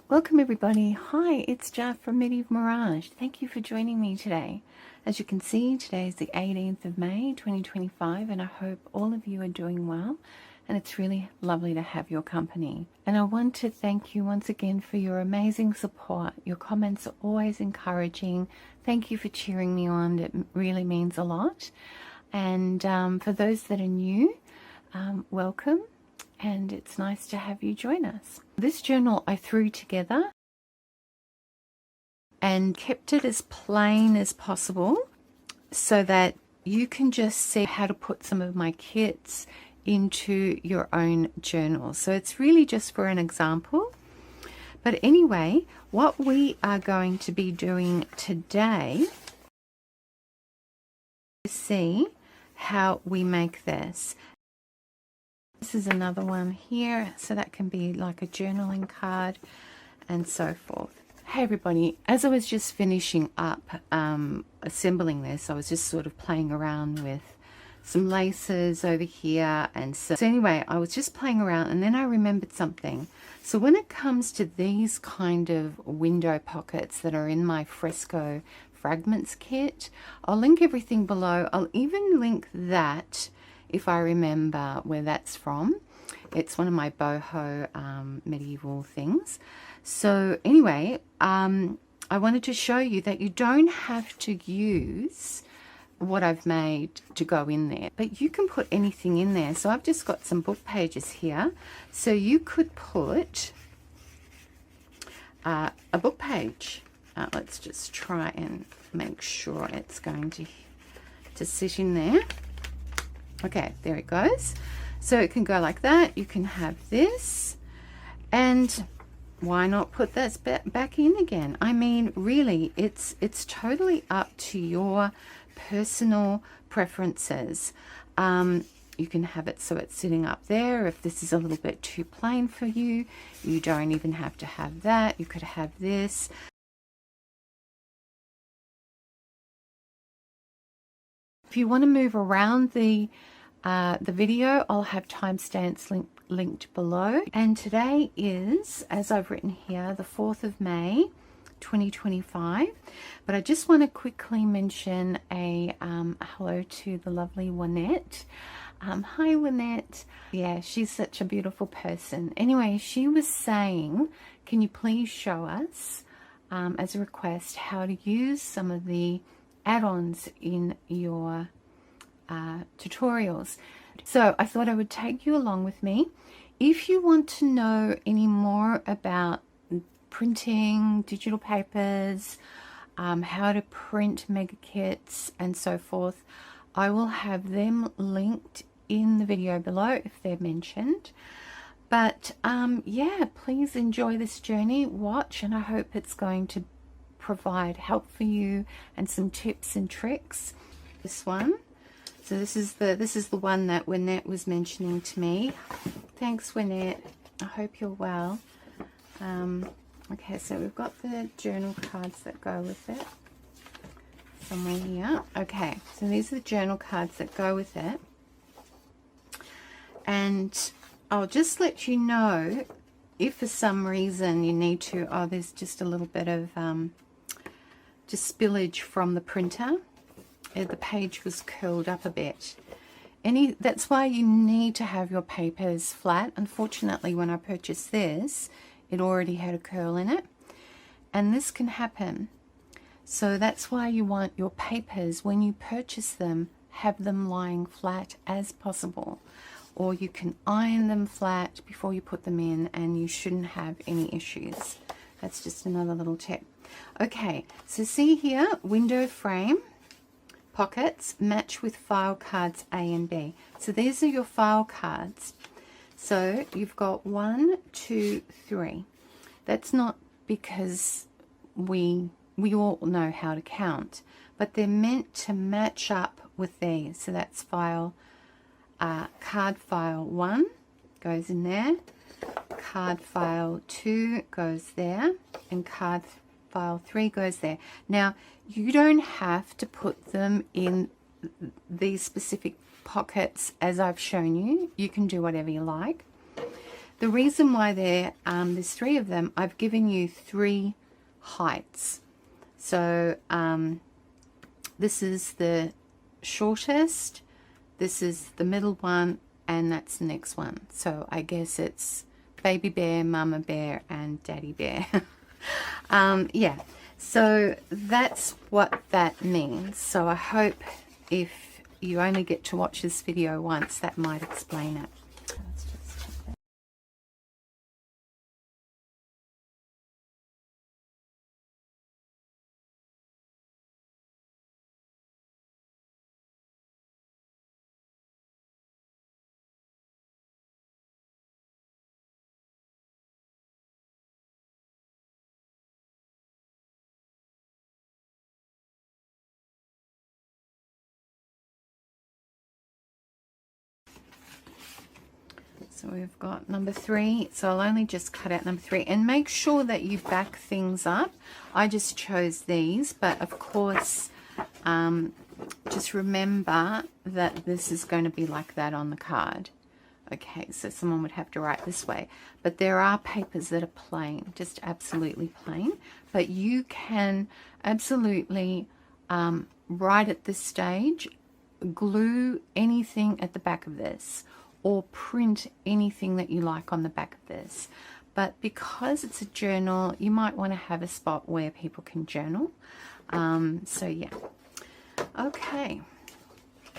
Welcome everybody. Hi, it's Jeff from Medieval Mirage. Thank you for joining me today. As you can see, today is the 18th of May 2025 and I hope all of you are doing well and it's really lovely to have your company. And I want to thank you once again for your amazing support. Your comments are always encouraging. Thank you for cheering me on. It really means a lot. And for those that are new, welcome. And it's nice to have you join us. This journal I threw together and kept it as plain as possible so that you can just see how to put some of my kits into your own journal. So it's really just for an example. But anyway, what we are going to be doing today is see how we make this. This is another one here, so that can be like a journaling card and so forth. Hey everybody, as I was just finishing up assembling this, I was just sort of playing around with some laces over here, and so anyway, I was just playing around and then I remembered something. So when it comes to these kind of window pockets that are in my Fresco Fragments kit, I'll link everything below. I'll even link that if I remember where that's from. It's one of my boho medieval things. So anyway, I wanted to show you that you don't have to use what I've made to go in there, but you can put anything in there. So I've just got some book pages here, so you could put a book page. Let's just try and make sure it's going to sit in there. Okay, there it goes. So it can go like that. You can have this, and why not put that back in again? I mean, really, it's totally up to your personal preferences. You can have it so it's sitting up there. If this is a little bit too plain for you, you don't even have to have that. You could have this. If you want to move around the video, I'll have timestamps linked below. And today is, as I've written here, the 4th of May 2025. But I just want to quickly mention a hello to the lovely Wynette. Hi Wynette. Yeah, she's such a beautiful person. Anyway, she was saying, can you please show us as a request how to use some of the add-ons in your tutorials. So I thought I would take you along with me. If you want to know any more about printing, digital papers, how to print mega kits and so forth, I will have them linked in the video below if they're mentioned. But yeah, please enjoy this journey, watch, and I hope it's going to provide help for you and some tips and tricks. This one, so this is the one that Wynette was mentioning to me. Thanks Wynette, I hope you're well. Okay, so we've got the journal cards that go with it somewhere here. Okay, so these are the journal cards that go with it, and I'll just let you know if for some reason you need to, oh, there's just a little bit of just spillage from the printer. The page was curled up a bit. That's why you need to have your papers flat. Unfortunately, when I purchased this, it already had a curl in it, and this can happen. So that's why you want your papers, when you purchase them, have them lying flat as possible, or you can iron them flat before you put them in and you shouldn't have any issues. That's just another little tip. Okay, so see here, window frame pockets match with file cards A and B. So these are your file cards. So you've got 1, 2, 3. That's not because we all know how to count, but they're meant to match up with these. So that's file, card file 1 goes in there, card file 2 goes there, and card file 3 goes there. Now, you don't have to put them in these specific pockets as I've shown you. You can do whatever you like. The reason why there's 3 of them, I've given you 3 heights. So this is the shortest, this is the middle one, and that's the next one. So I guess it's baby bear, mama bear, and daddy bear. Yeah, so that's what that means. So I hope if you only get to watch this video once, that might explain it. Let's just check that. So we've got number 3. So I'll only just cut out number 3, and make sure that you back things up. I just chose these, but of course, just remember that this is going to be like that on the card. Okay, so someone would have to write this way, but there are papers that are plain, just absolutely plain, but you can absolutely write at this stage, glue anything at the back of this, or print anything that you like on the back of this. But because it's a journal, you might want to have a spot where people can journal. So yeah. Okay.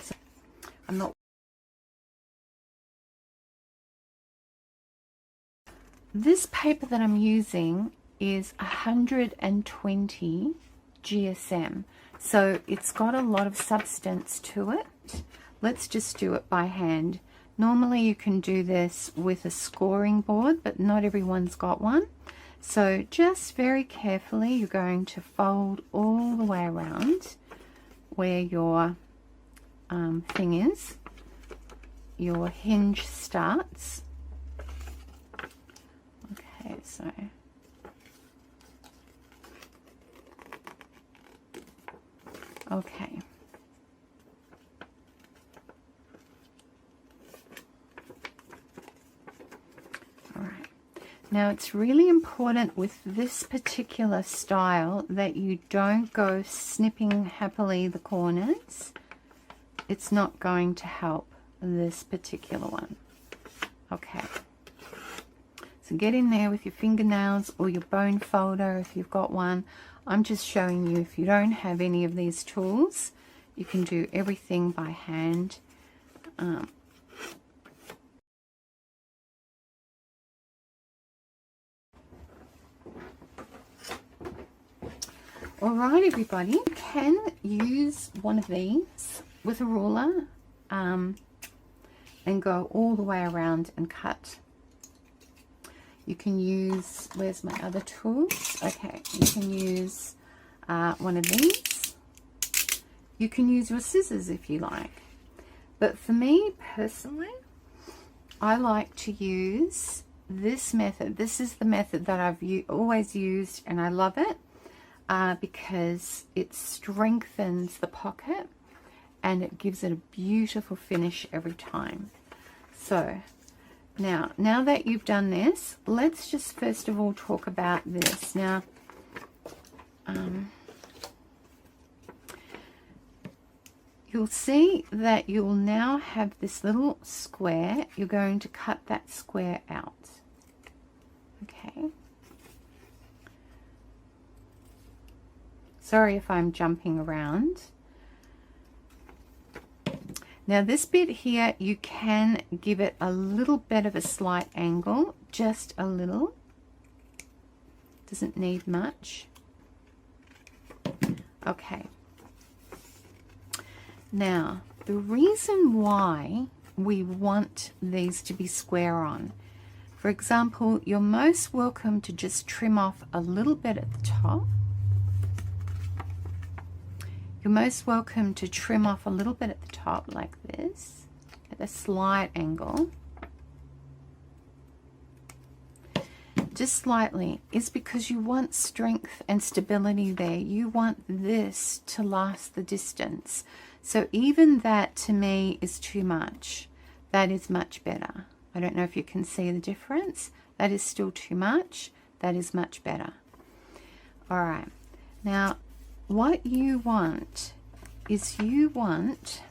So I'm not. This paper that I'm using is 120 GSM. So it's got a lot of substance to it. Let's just do it by hand. Normally you can do this with a scoring board, but not everyone's got one. So just very carefully, you're going to fold all the way around where your thing is. Your hinge starts. Okay, so okay. Now it's really important with this particular style that you don't go snipping happily the corners. It's not going to help this particular one. Okay. So get in there with your fingernails or your bone folder if you've got one. I'm just showing you if you don't have any of these tools, you can do everything by hand. Alright everybody, you can use one of these with a ruler and go all the way around and cut. You can use, where's my other tools? Okay, you can use one of these. You can use your scissors if you like. But for me personally, I like to use this method. This is the method that I've always used and I love it. Because it strengthens the pocket and it gives it a beautiful finish every time. So now that you've done this, let's just first of all talk about this. Now you'll see that you'll now have this little square. You're going to cut that square out. Okay. Sorry if I'm jumping around. Now this bit here, you can give it a little bit of a slight angle, just a little. Doesn't need much. Okay. Now, the reason why we want these to be square on, for example, you're most welcome to just trim off a little bit at the top. You're most welcome to trim off a little bit at the top like this, at a slight angle. Just slightly, is because you want strength and stability there. You want this to last the distance. So even that to me is too much. That is much better. I don't know if you can see the difference. That is still too much. That is much better. All right. Now, what you want is you want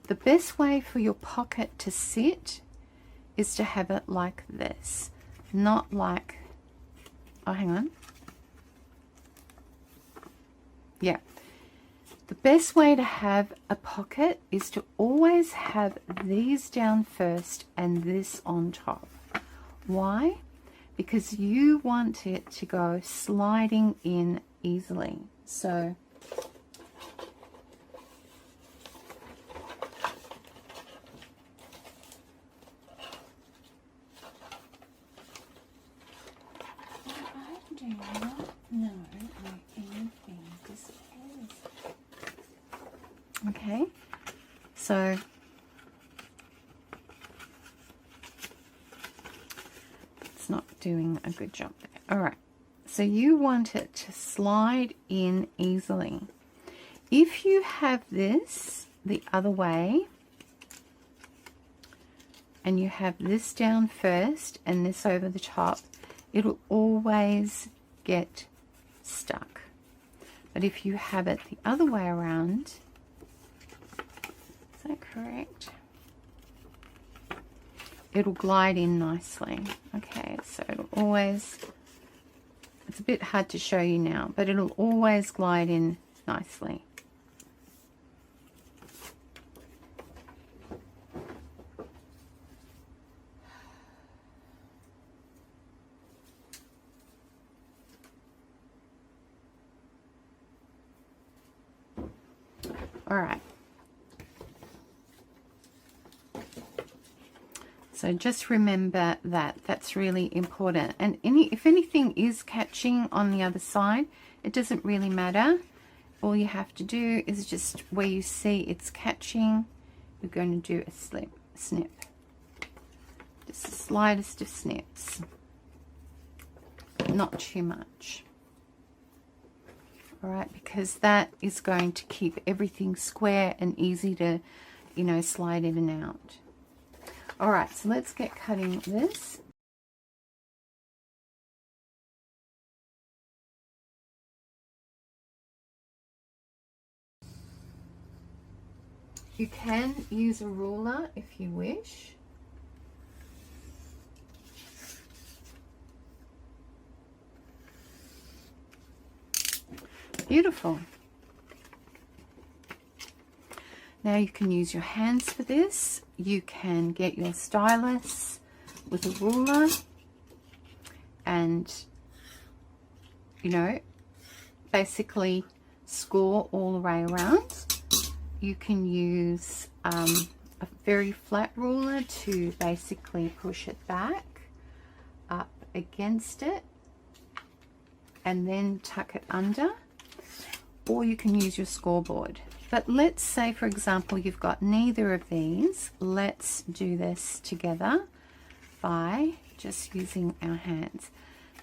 the best way for your pocket to sit is to have it like this, not like, oh, hang on. Yeah. The best way to have a pocket is to always have these down first and this on top. Why? Because you want it to go sliding in easily. So I do not know where anything disappears. Okay, so it's not doing a good job there. All right, so you want it to slide in easily. If you have this the other way and you have this down first and this over the top, it'll always get stuck. But if you have it the other way around, is that correct? It'll glide in nicely. Okay, so it'll always, it's a bit hard to show you now, but it'll always glide in nicely. All right. So just remember that that's really important. And if anything is catching on the other side, it doesn't really matter. All you have to do is just where you see it's catching, you're going to do a snip. Just the slightest of snips. Not too much. All right, because that is going to keep everything square and easy to, you know, slide in and out. All right, so let's get cutting this. You can use a ruler if you wish. Beautiful. Now you can use your hands for this. You can get your stylus with a ruler and, you know, basically score all the way around. You can use a very flat ruler to basically push it back up against it and then tuck it under. Or you can use your scoreboard. But let's say, for example, you've got neither of these. Let's do this together by just using our hands.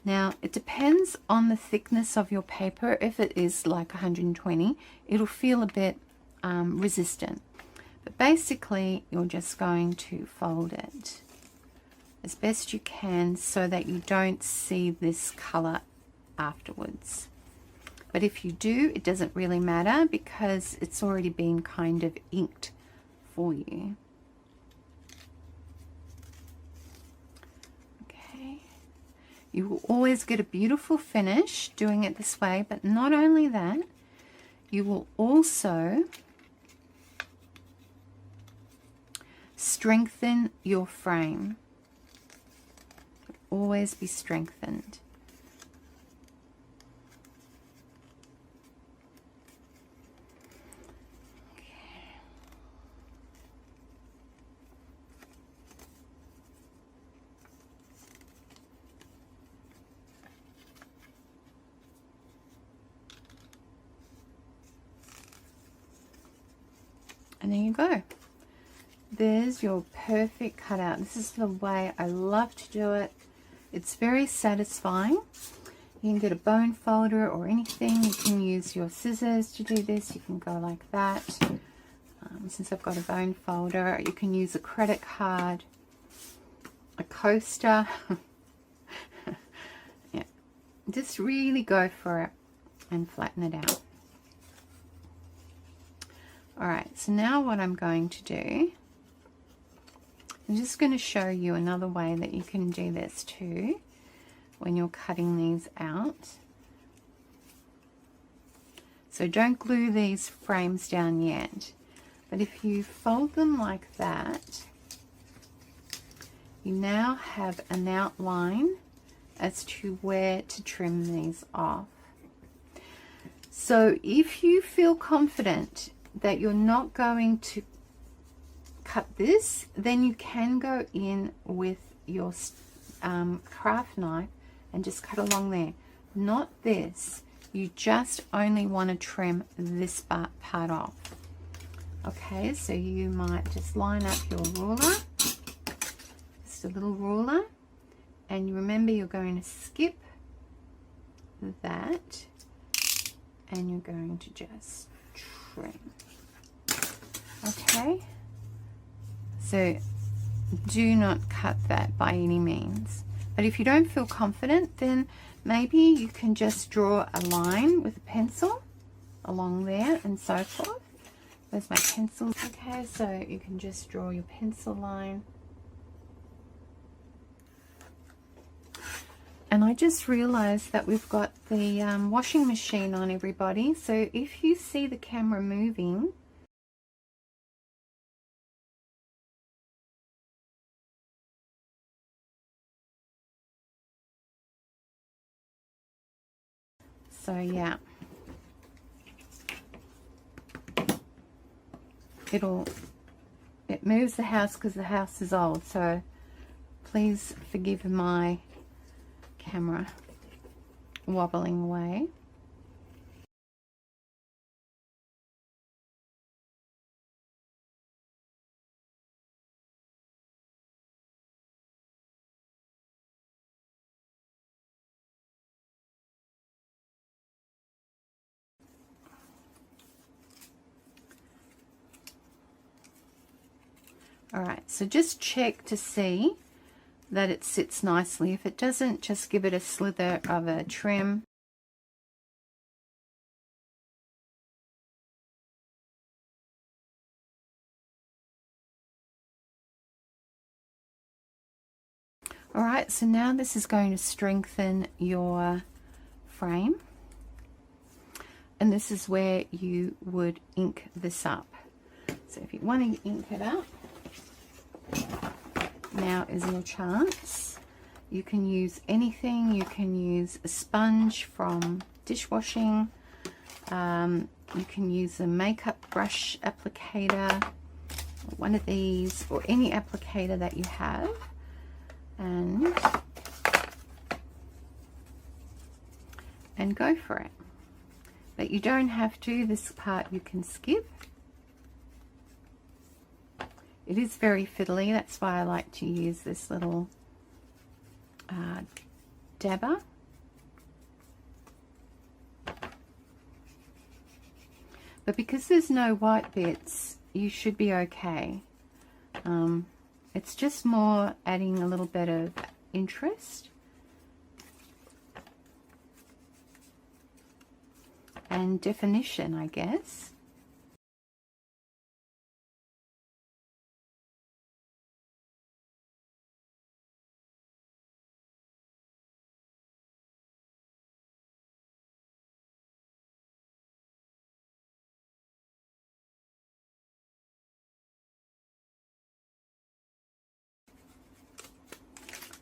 Now, it depends on the thickness of your paper. If it is like 120, it'll feel a bit resistant. But basically, you're just going to fold it as best you can so that you don't see this color afterwards. But if you do, it doesn't really matter because it's already been kind of inked for you. Okay. You will always get a beautiful finish doing it this way, but not only that, you will also strengthen your frame. Always be strengthened. And there you go. There's your perfect cutout. This is the way I love to do it. It's very satisfying. You can get a bone folder or anything. You can use your scissors to do this. You can go like that. since I've got a bone folder. You can use a credit card, a coaster. Yeah, just really go for it and flatten it out. Alright, so now what I'm going to do, I'm just going to show you another way that you can do this too when you're cutting these out. So don't glue these frames down yet, but if you fold them like that, you now have an outline as to where to trim these off. So if you feel confident that you're not going to cut this, then you can go in with your craft knife and just cut along there. Not this. You just only want to trim this part off. Okay, so you might just line up your ruler, just a little ruler, and you remember you're going to skip that, and you're going to just trim. Okay, so do not cut that by any means. But if you don't feel confident, then maybe you can just draw a line with a pencil along there and so forth. Where's my pencil? Okay, so you can just draw your pencil line. And I just realized that we've got the washing machine on, everybody. So if you see the camera moving, so yeah, it moves the house because the house is old, so please forgive my camera wobbling away. Alright, so just check to see that it sits nicely. If it doesn't, just give it a slither of a trim. Alright, so now this is going to strengthen your frame. And this is where you would ink this up. So if you want to ink it up, now is your chance. You can use anything. You can use a sponge from dishwashing. You can use a makeup brush applicator, one of these, or any applicator that you have. And go for it. But you don't have to. This part you can skip. It is very fiddly, that's why I like to use this little dabber. But because there's no white bits, you should be okay. It's just more adding a little bit of interest and definition, I guess.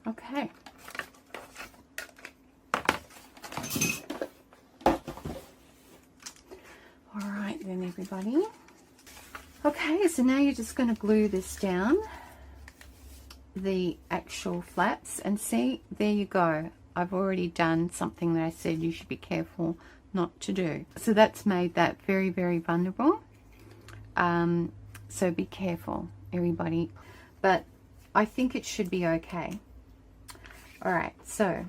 Okay. All right then, everybody. Okay, so now you're just going to glue this down, the actual flaps, and see, there you go. I've already done something that I said you should be careful not to do. So that's made that very, very vulnerable. So be careful, everybody. But I think it should be okay. All right, so,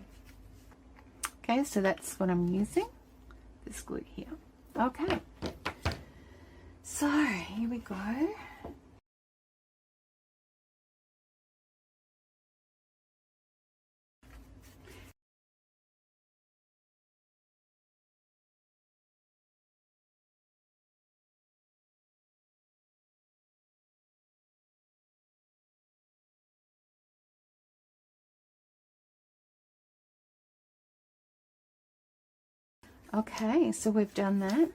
so that's what I'm using, this glue here. Okay, So here we go. Okay, so we've done that.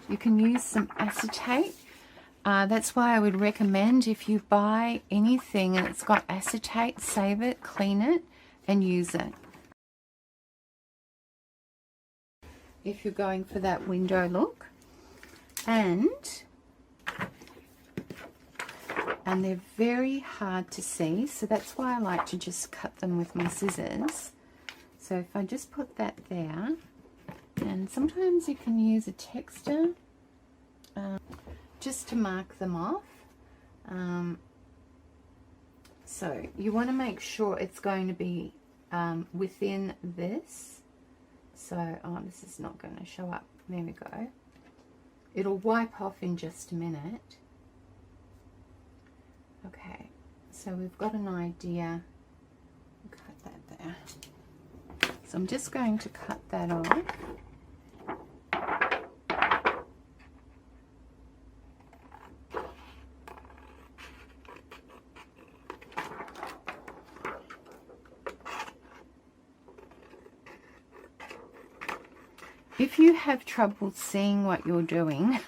You can use some acetate. That's why I would recommend, if you buy anything and it's got acetate, save it, clean it, and use it. If you're going for that window look. And they're very hard to see, so that's why I like to just cut them with my scissors. So if I just put that there, and sometimes you can use a texture just to mark them off. So you want to make sure it's going to be within this. So, oh, this is not going to show up. There we go. It'll wipe off in just a minute. Okay, so we've got an idea. Cut that there. So I'm just going to cut that off. If you have trouble seeing what you're doing,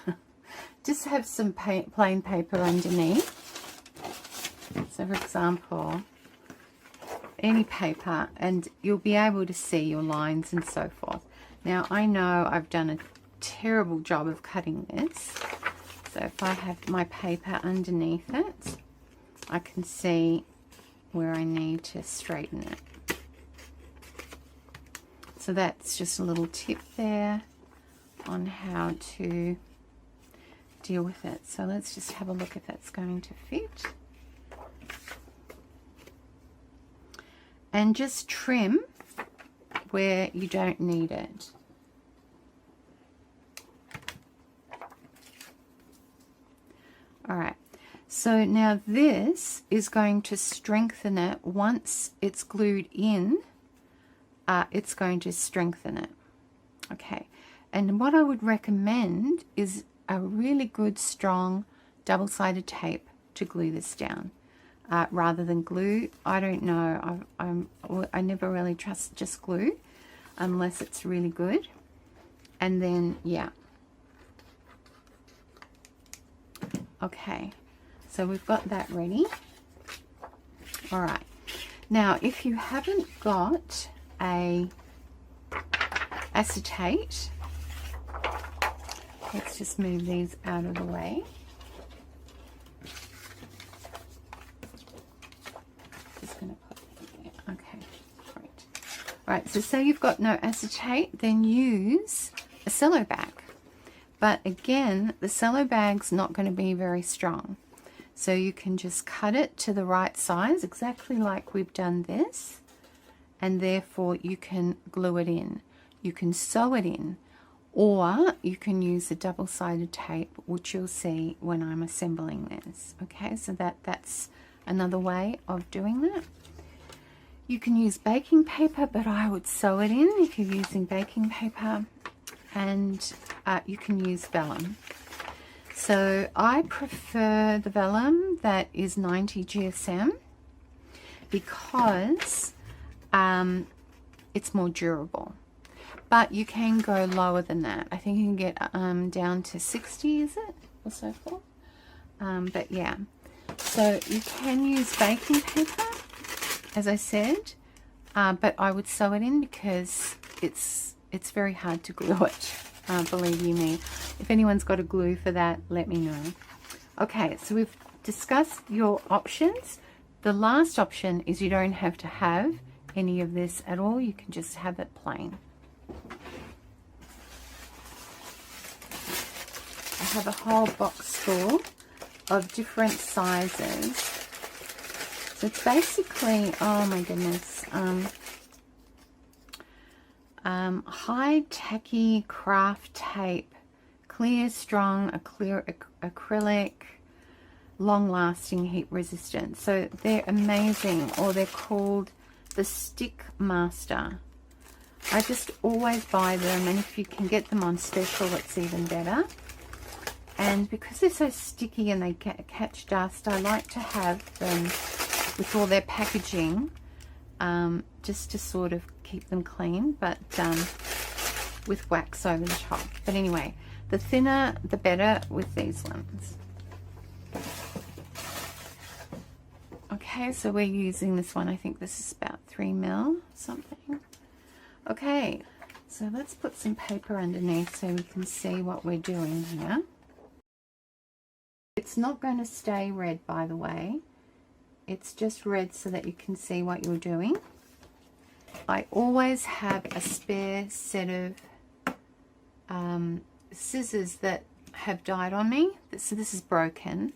just have some plain paper underneath. So for example, any paper, and you'll be able to see your lines and so forth. Now I know I've done a terrible job of cutting this. So if I have my paper underneath it, I can see where I need to straighten it. So that's just a little tip there on how to deal with it. So let's just have a look if that's going to fit. And just trim where you don't need it. All right. So now this is going to strengthen it. Once it's glued in, it's going to strengthen it. Okay, and what I would recommend is a really good strong double-sided tape to glue this down rather than glue. I don't know, I never really trust just glue unless it's really good. And then yeah, okay, so we've got that ready. All right, now if you haven't got a acetate, let's just move these out of the way. Just going to put it there. Okay, great. All right, so say you've got no acetate, then use a cello bag. But again, the cello bag's not going to be very strong. So you can just cut it to the right size, exactly like we've done this. And therefore you can glue it in. You can sew it in, or you can use a double-sided tape, which you'll see when I'm assembling this. Okay, so that's another way of doing that. You can use baking paper, but I would sew it in if you're using baking paper, and you can use vellum. So I prefer the vellum that is 90 GSM because it's more durable, but you can go lower than that. I think you can get down to 60, is it, or so forth. But yeah, so you can use baking paper, as I said, but I would sew it in because it's very hard to glue it. Believe you me. If anyone's got a glue for that, let me know. Okay, so we've discussed your options. The last option is you don't have to have any of this at all. You can just have it plain. I have a whole box full of different sizes. So it's basically, oh my goodness, high tacky craft tape, clear, strong, acrylic, long lasting, heat resistant. So they're amazing, or they're called the Stick Master. I just always buy them, and if you can get them on special, it's even better. And because they're so sticky and they catch dust, I like to have them with all their packaging, just to sort of keep them clean, but with wax over the top. But anyway, the thinner the better with these ones. Okay, so we're using this one. I think this is about 3 mil something. Okay, so let's put some paper underneath so we can see what we're doing here. It's not going to stay red, by the way. It's just red so that you can see what you're doing. I always have a spare set of scissors that have died on me. So this is broken.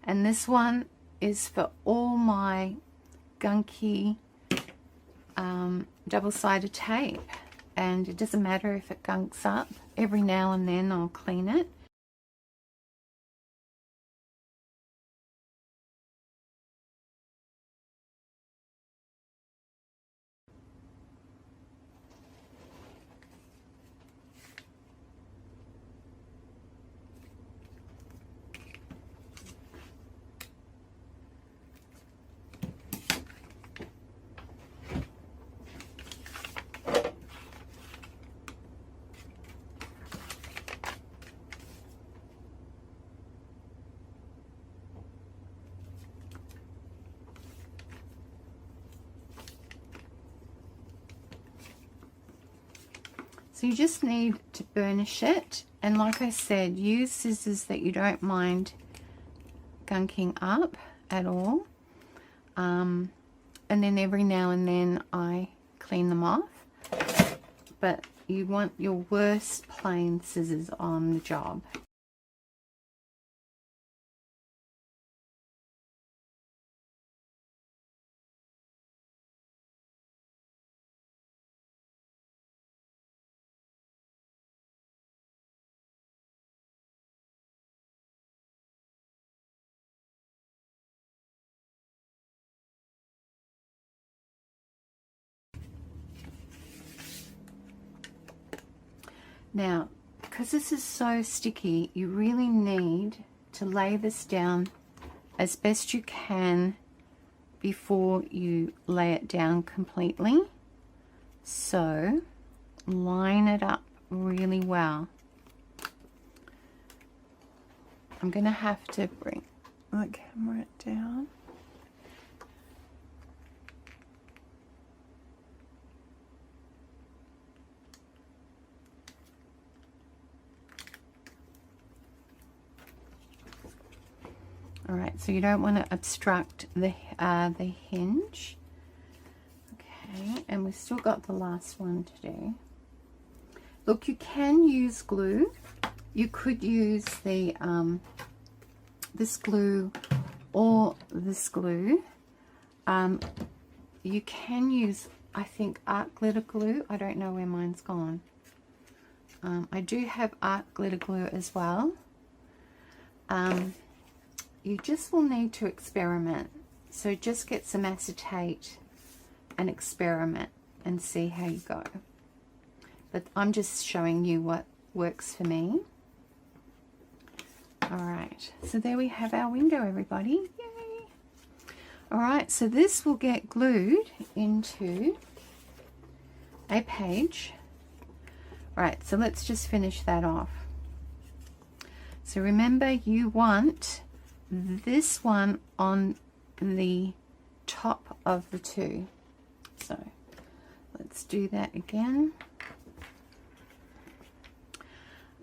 And this one is for all my gunky double-sided tape. And it doesn't matter if it gunks up. Every now and then I'll clean it. So you just need to burnish it, and like I said, use scissors that you don't mind gunking up at all, and then every now and then I clean them off. But you want your worst plain scissors on the job. Now, because this is so sticky, you really need to lay this down as best you can before you lay it down completely. So, line it up really well. I'm going to have to bring the camera down. Alright, so you don't want to obstruct the hinge. Okay, and we've still got the last one to do. Look, you can use glue. You could use the this glue or this glue. You can use, I think, art glitter glue. I don't know where mine's gone. I do have art glitter glue as well. You just will need to experiment. So just get some acetate and experiment and see how you go. But I'm just showing you what works for me. Alright, so there we have our window, everybody. Yay! Alright, so this will get glued into a page. Right, so let's just finish that off. So remember, you want this one on the top of the two. So let's do that again.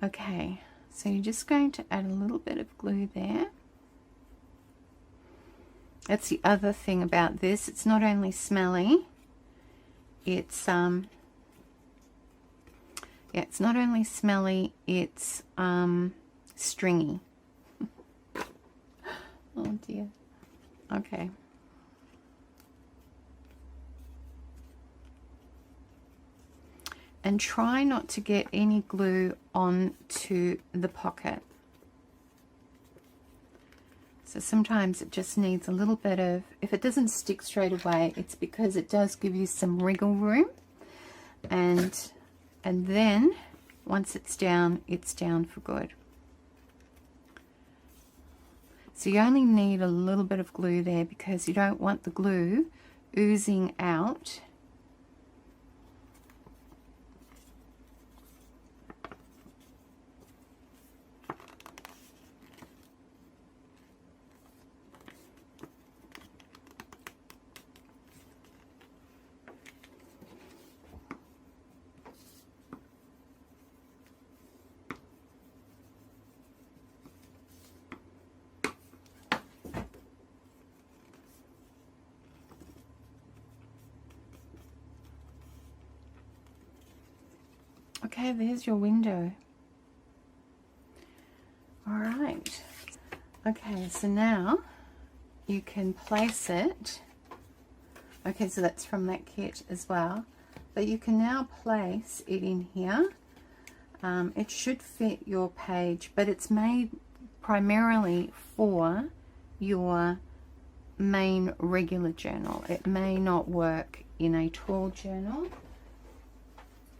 Okay, so you're just going to add a little bit of glue there. That's the other thing about this. It's not only smelly, it's it's not only smelly, it's stringy. Oh dear. Okay. and try not to get any glue onto the pocket. So sometimes it just needs a little bit of, if it doesn't stick straight away, it's because it does give you some wriggle room, and then once it's down for good. So you only need a little bit of glue there because you don't want the glue oozing out. Okay, there's your window. All right. Okay, so now you can place it. Okay, so that's from that kit as well. But you can now place it in here. It should fit your page, but it's made primarily for your main regular journal. It may not work in a tall journal.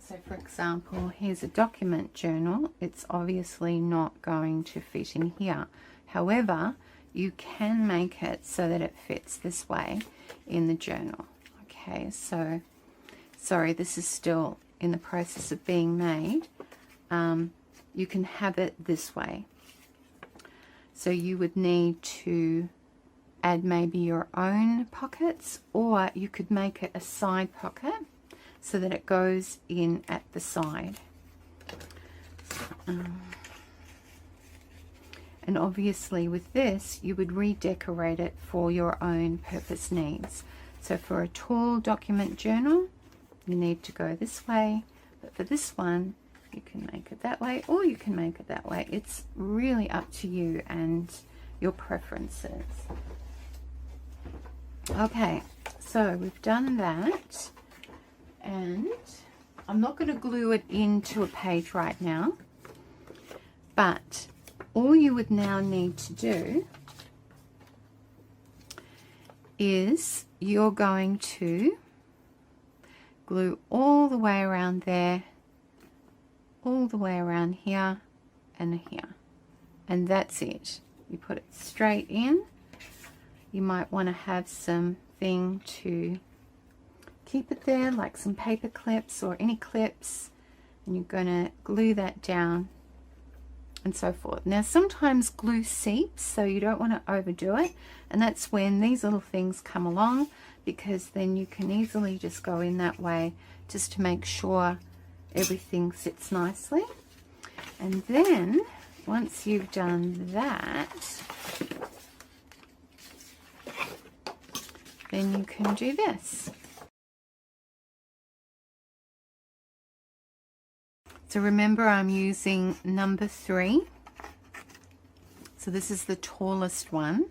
So for example, here's a document journal. It's obviously not going to fit in here. However, you can make it so that it fits this way in the journal. Okay, so sorry, this is still in the process of being made. You can have it this way. So you would need to add maybe your own pockets, or you could make it a side pocket so that it goes in at the side. And obviously with this, you would redecorate it for your own purpose needs. So for a tall document journal, you need to go this way, but for this one, you can make it that way, or you can make it that way. It's really up to you and your preferences. Okay, so we've done that. And I'm not going to glue it into a page right now, but all you would now need to do is you're going to glue all the way around there, all the way around here and here, and that's it. You put it straight in. You might want to have something to keep it there, like some paper clips or any clips, and you're going to glue that down and so forth. Now sometimes glue seeps, so you don't want to overdo it, and that's when these little things come along, because then you can easily just go in that way just to make sure everything sits nicely. And then once you've done that, then you can do this. So remember, I'm using number 3. So this is the tallest one.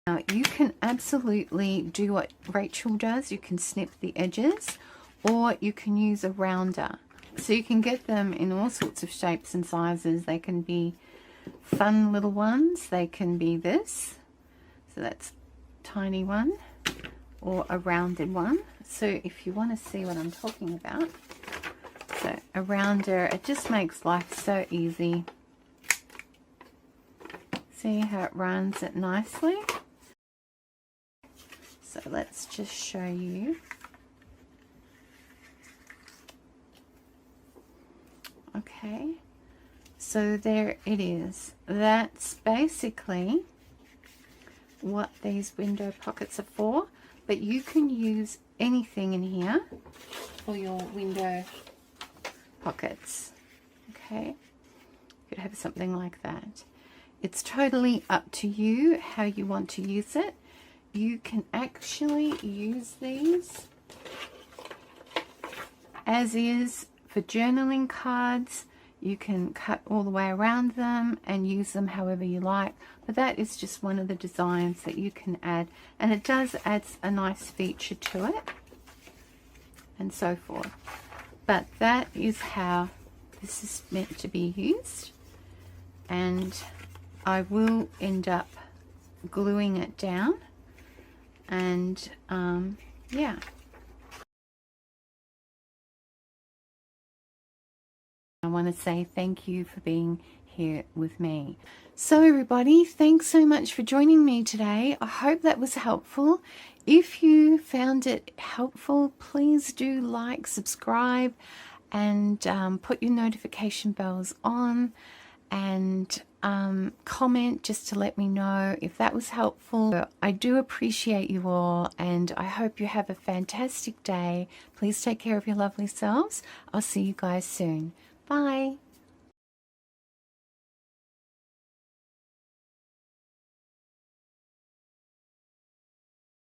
Now you can absolutely do what Rachel does. You can snip the edges, or you can use a rounder. So you can get them in all sorts of shapes and sizes. They can be fun little ones, they can be this, so that's a tiny one, or a rounded one. So if you want to see what I'm talking about, so a rounder, it just makes life so easy. See how it runs it nicely? So let's just show you. Okay, so there it is. That's basically what these window pockets are for, but you can use anything in here for your window pockets. Okay, you could have something like that. It's totally up to you how you want to use it. You can actually use these as is for journaling cards. You can cut all the way around them and use them however you like, but that is just one of the designs that you can add, and it does add a nice feature to it and so forth. But that is how this is meant to be used, and I will end up gluing it down, and yeah. I want to say thank you for being here with me. So everybody, thanks so much for joining me today. I hope that was helpful. If you found it helpful, please do like, subscribe, and put your notification bells on, and comment just to let me know if that was helpful. I do appreciate you all, and I hope you have a fantastic day. Please take care of your lovely selves. I'll see you guys soon. Bye.